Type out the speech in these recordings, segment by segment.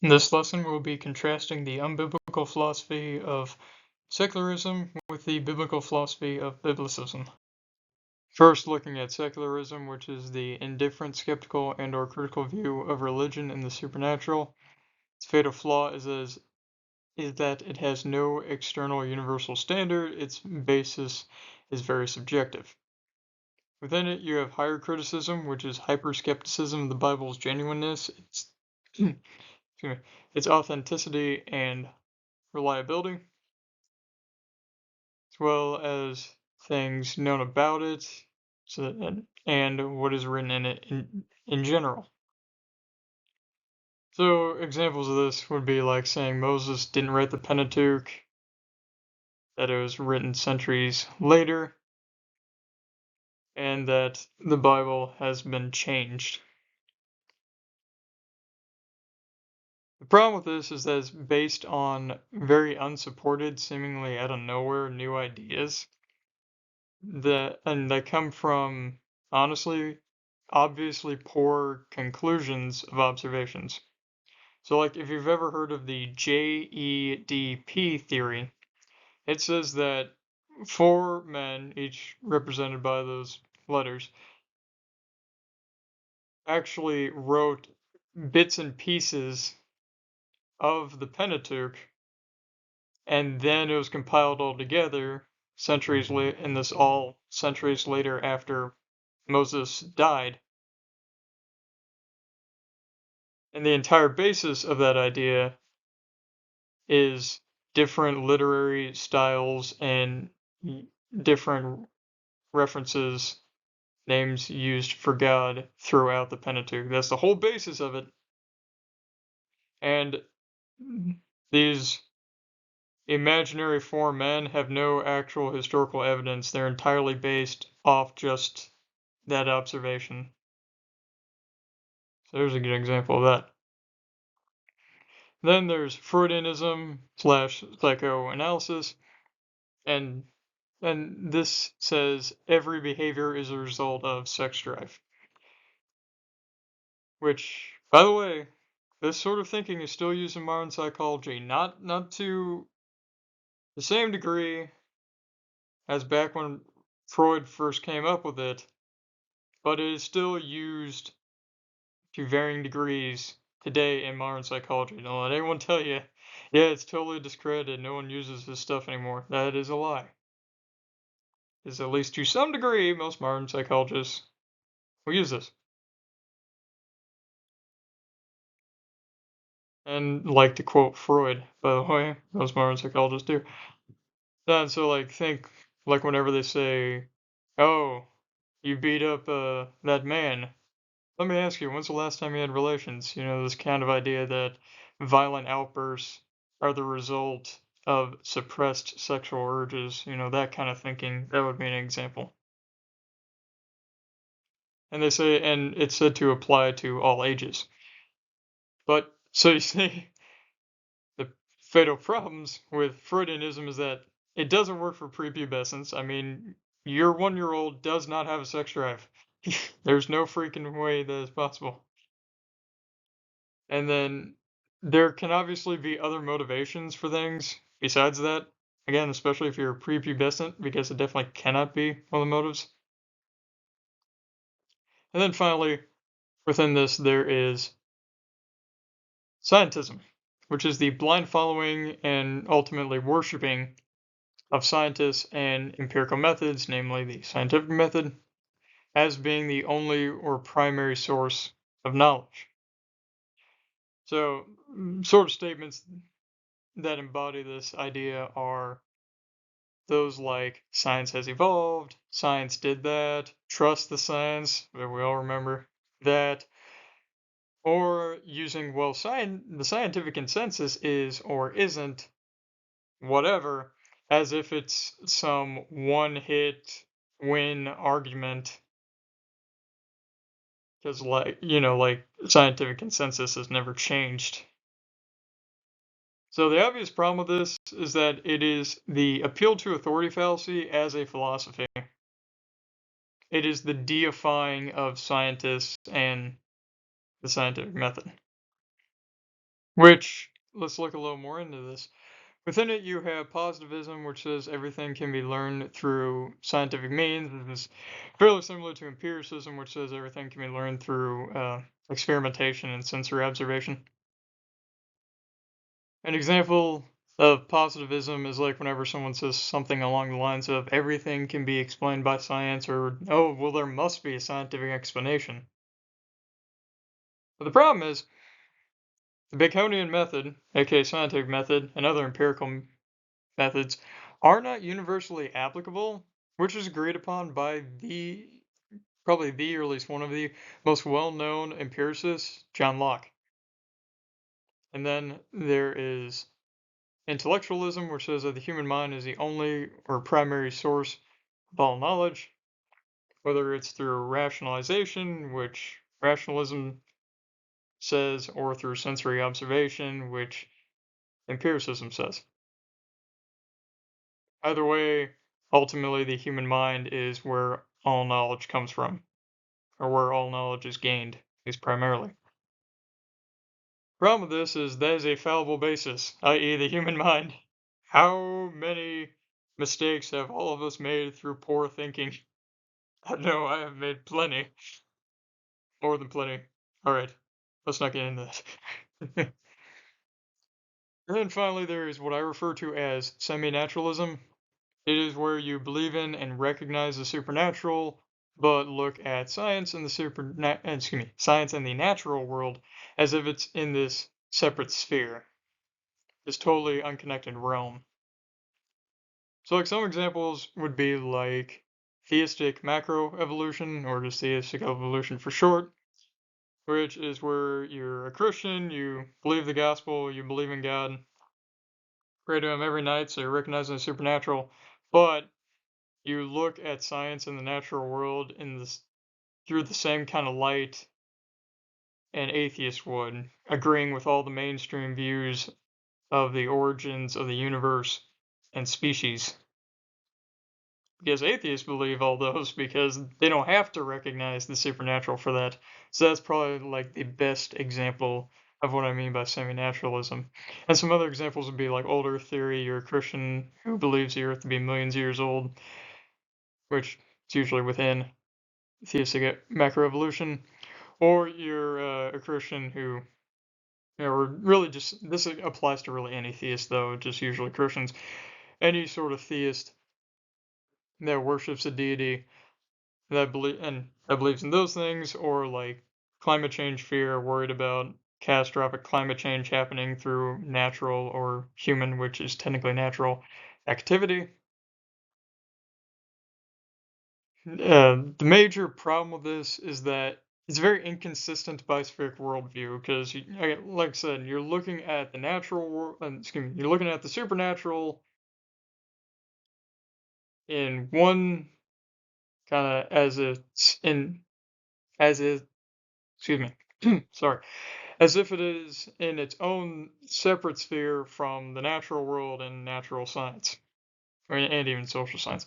In this lesson, we'll be contrasting the unbiblical philosophy of secularism with the biblical philosophy of biblicism. First, looking at secularism, which is the indifferent, skeptical, and/or critical view of religion and the supernatural. Its fatal flaw is that it has no external universal standard. Its basis is very subjective. Within it, you have higher criticism, which is hyper-skepticism of the Bible's genuineness, its authenticity and reliability, as well as things known about it, and what is written in it in general. So examples of this would be like saying Moses didn't write the Pentateuch, that it was written centuries later, and that the Bible has been changed. The problem with this is that it's based on very unsupported, seemingly out of nowhere new ideas that come from, honestly, obviously poor conclusions of observations. So like if you've ever heard of the JEDP theory, it says that four men, each represented by those letters, actually wrote bits and pieces of the Pentateuch, and then it was compiled all together centuries later, and this all centuries later after Moses died. And the entire basis of that idea is different literary styles and different references, names used for God throughout the Pentateuch. That's the whole basis of it. And these imaginary four men have no actual historical evidence. They're entirely based off just that observation. So there's a good example of that. Then there's Freudianism / psychoanalysis, and this says every behavior is a result of sex drive. Which, by the way, this sort of thinking is still used in modern psychology, not to the same degree as back when Freud first came up with it, but it is still used to varying degrees today in modern psychology. Don't let anyone tell you, yeah, it's totally discredited, no one uses this stuff anymore. That is a lie. Is at least to some degree, most modern psychologists will use this. And like to quote Freud, by the way, most modern psychologists do. And so like think like whenever they say, "Oh, you beat up that man." Let me ask you, when's the last time you had relations? You know, this kind of idea that violent outbursts are the result of suppressed sexual urges, you know, that kind of thinking, that would be an example. And they say, and it's said to apply to all ages. But, so you see, the fatal problems with Freudianism is that it doesn't work for prepubescents. I mean, your 1-year-old does not have a sex drive. There's no freaking way that is possible. And then there can obviously be other motivations for things besides that. Again, especially if you're prepubescent, because it definitely cannot be one of the motives. And then finally, within this, there is scientism, which is the blind following and ultimately worshipping of scientists and empirical methods, namely the scientific method, as being the only or primary source of knowledge. So, sort of statements that embody this idea are those like science has evolved, science did that, trust the science, that we all remember that, or using, well, the scientific consensus is or isn't whatever, as if it's some one-hit win argument, because like, you know, like scientific consensus has never changed. So the obvious problem with this is that it is the appeal to authority fallacy as a philosophy. It is the deifying of scientists and the scientific method. which, let's look a little more into this. Within it, you have positivism, which says everything can be learned through scientific means. This is fairly similar to empiricism, which says everything can be learned through experimentation and sensory observation. An example of positivism is like whenever someone says something along the lines of everything can be explained by science, or oh, well, there must be a scientific explanation. But the problem is the Baconian method, aka scientific method, and other empirical methods are not universally applicable, which is agreed upon by probably the, or at least one of the most well-known empiricists, John Locke. And then there is intellectualism, which says that the human mind is the only or primary source of all knowledge, whether it's through rationalization, which rationalism says, or through sensory observation, which empiricism says. Either way, ultimately the human mind is where all knowledge comes from, or where all knowledge is gained, at least primarily. Problem with this is that is a fallible basis, i.e. the human mind. How many mistakes have all of us made through poor thinking? I know I have made plenty. More than plenty. Alright, let's not get into this. And then finally there is what I refer to as semi-naturalism. It is where you believe in and recognize the supernatural, but look at science and science and the natural world as if it's in this separate sphere, this totally unconnected realm. So, like some examples would be like theistic macroevolution, or just theistic evolution for short, which is where you're a Christian, you believe the gospel, you believe in God, pray to Him every night, so you're recognizing the supernatural, but you look at science and the natural world through the same kind of light an atheist would, agreeing with all the mainstream views of the origins of the universe and species. Because atheists believe all those because they don't have to recognize the supernatural for that. So that's probably like the best example of what I mean by semi-naturalism. And some other examples would be like old Earth theory. You're a Christian who believes the Earth to be millions of years old, which is usually within theistic macroevolution, or you're a Christian who, or really just this applies to really any theist though, just usually Christians, any sort of theist that worships a deity that believes in those things, or like climate change fear, worried about catastrophic climate change happening through natural or human, which is technically natural activity. The major problem with this is that it's a very inconsistent bispheric worldview because, like I said, you're looking at the natural world. Excuse me, you're looking at the supernatural in one kind of as it. Excuse me, sorry, as if it is in its own separate sphere from the natural world and natural science, and even social science.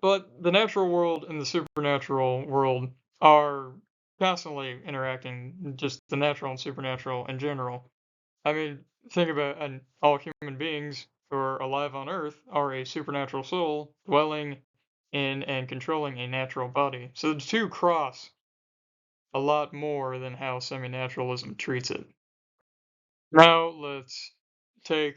But the natural world and the supernatural world are constantly interacting, just the natural and supernatural in general. I mean, think about and all human beings who are alive on Earth are a supernatural soul dwelling in and controlling a natural body. So the two cross a lot more than how semi-naturalism treats it. Now let's take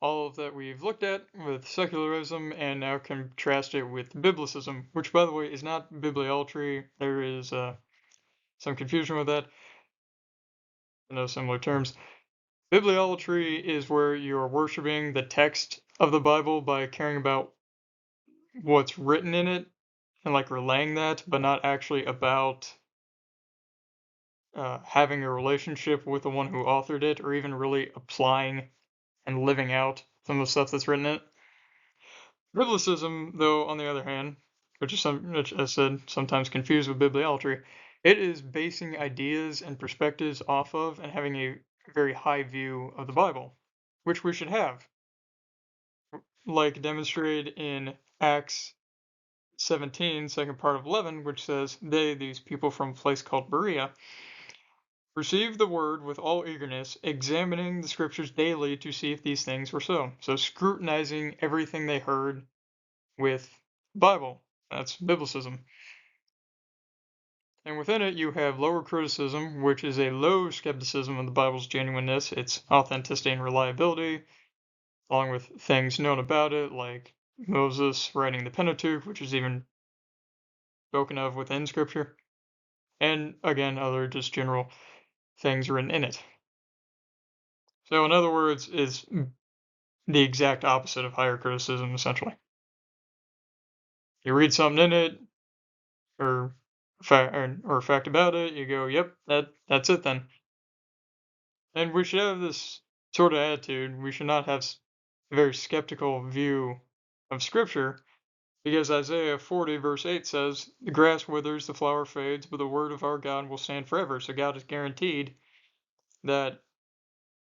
all of that we've looked at with secularism and now contrast it with biblicism, which, by the way, is not bibliolatry. There is some confusion with that. I know similar terms. Bibliolatry is where you're worshiping the text of the Bible by caring about what's written in it and like relaying that, but not actually about having a relationship with the one who authored it, or even really applying and living out some of the stuff that's written in it. Biblicism, though, on the other hand, which I said sometimes confused with bibliolatry, it is basing ideas and perspectives off of and having a very high view of the Bible, which we should have, like demonstrated in Acts 17, second part of 11, which says, these people from a place called Berea, Receive the word with all eagerness, examining the scriptures daily to see if these things were so. So scrutinizing everything they heard with Bible. That's Biblicism. And within it, you have lower criticism, which is a low skepticism of the Bible's genuineness, its authenticity and reliability, along with things known about it, like Moses writing the Pentateuch, which is even spoken of within Scripture, and again, other just general things written in it. So, in other words, is the exact opposite of higher criticism, essentially. You read something in it, or or fact about it, you go, "Yep, that's it then." And we should have this sort of attitude. We should not have a very skeptical view of Scripture, because Isaiah 40 verse 8 says, "The grass withers, the flower fades, but the word of our God will stand forever." So God has guaranteed that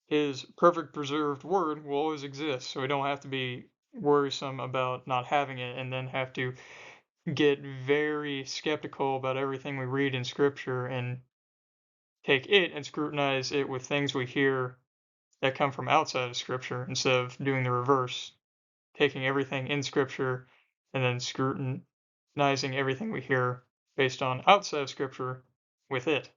His perfect preserved word will always exist. So we don't have to be worrisome about not having it and then have to get very skeptical about everything we read in Scripture and take it and scrutinize it with things we hear that come from outside of Scripture instead of doing the reverse, taking everything in Scripture and then scrutinizing everything we hear based on outside of Scripture with it.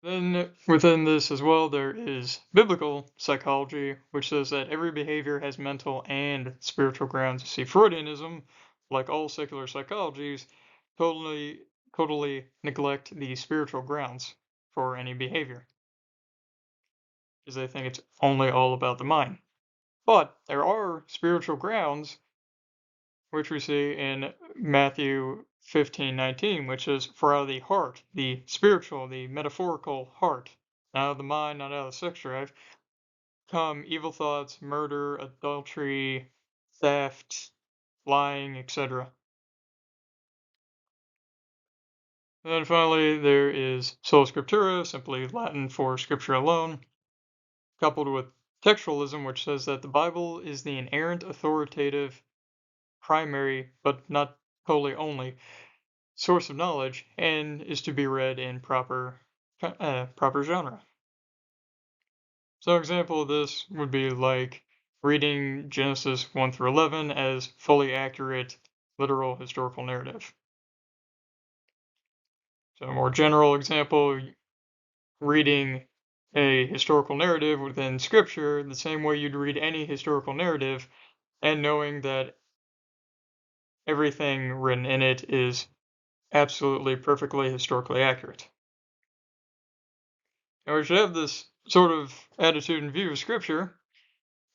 Then within this as well, there is biblical psychology, which says that every behavior has mental and spiritual grounds. See, Freudianism, like all secular psychologies, totally totally neglect the spiritual grounds for any behavior, because they think it's only all about the mind. But there are spiritual grounds, which we see in Matthew 15:19, which is, "For out of the heart, the spiritual, the metaphorical heart, not out of the mind, not out of the sex drive, come evil thoughts, murder, adultery, theft, lying, etc." And then finally, there is sola scriptura, simply Latin for scripture alone, coupled with textualism, which says that the Bible is the inerrant, authoritative, primary, but not totally only, source of knowledge, and is to be read in proper genre. So an example of this would be like reading Genesis 1 through 11 as fully accurate, literal historical narrative. So a more general example, reading a historical narrative within Scripture the same way you'd read any historical narrative, and knowing that everything written in it is absolutely perfectly historically accurate. And we should have this sort of attitude and view of Scripture,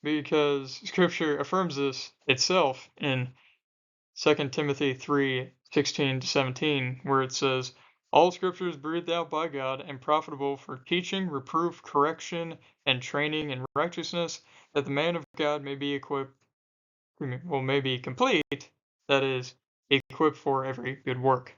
because Scripture affirms this itself in 2 Timothy 3:16-17, where it says, "All Scripture is breathed out by God and profitable for teaching, reproof, correction, and training in righteousness, that the man of God may be may be complete, that is, equipped for every good work."